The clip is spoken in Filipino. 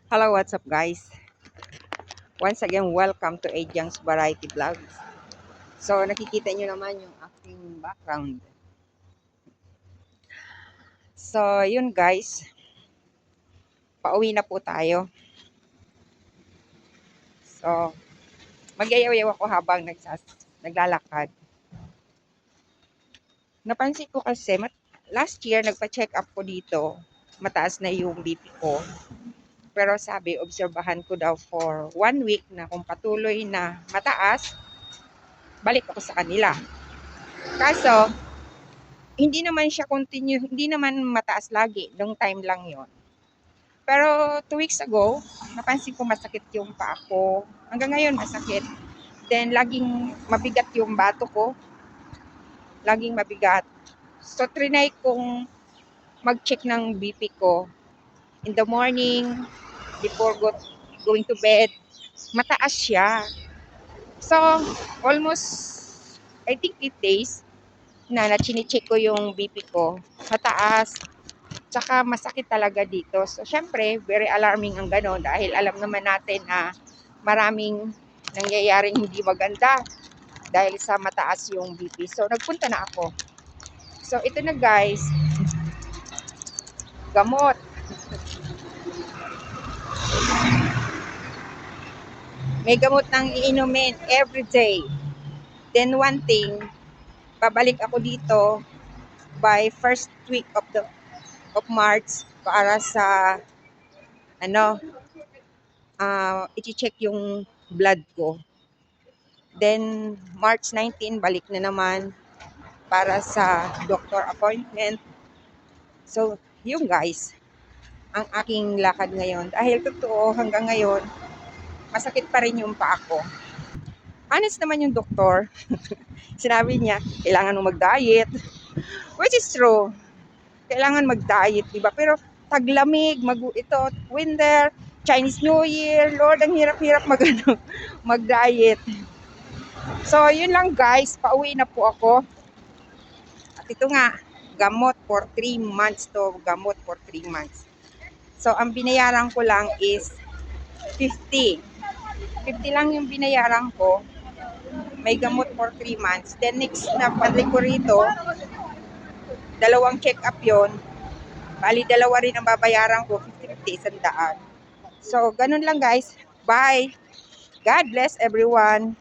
Hello, what's up guys? Once again, welcome to Ajang's Variety Vlogs. So, nakikita nyo naman yung aking background. So, yun guys, pauwi na po tayo. So, mag-ayaw-yaw ako habang naglalakad. Napansin ko kasi, last year nagpa-check up ko dito, mataas na yung BP ko. Pero sabi, obserbahan ko daw for 1 week na kung patuloy na mataas, balik ako sa kanila. Kaso, hindi naman siya continue, hindi naman mataas lagi, long time lang yon. Pero 2 weeks ago, napansin ko masakit yung paa ko. Hanggang ngayon masakit. Then laging mabigat yung bato ko, laging mabigat. So trinay kong mag-check ng BP ko in the morning before going to bed. Mataas siya. So almost I think 8 days na chine-check ko yung BP ko. Mataas. Tsaka masakit talaga dito. So, syempre, very alarming ang gano'n dahil alam naman natin na maraming nangyayaring hindi maganda dahil sa mataas yung BP. So, nagpunta na ako. So, ito na guys, gamot. May gamot nang iinumin every day. Then, one thing, babalik ako dito by first week of March para sa i-check yung blood ko. Then, March 19, balik na naman para sa doctor appointment. So, yung guys, ang aking lakad ngayon. Dahil totoo, hanggang ngayon, masakit pa rin yung paa ko. Honest naman yung doktor. Sinabi niya, kailangan mo mag-diet. Which is true. Kailangan mag-diet, diba? Pero taglamig, ito, winter, Chinese New Year, Lord, ang hirap-hirap mag-diet. So, yun lang guys, pauwi na po ako. At ito nga, gamot for 3 months to, gamot for 3 months. So, ang binayaran ko lang is 50. 50 lang yung binayaran ko. May gamot for 3 months. Then next na pabalik ko rito, dalawang check-up yon. Bali, dalawa rin ang babayaran ko, 50-50, 100. So, ganun lang guys. Bye! God bless everyone!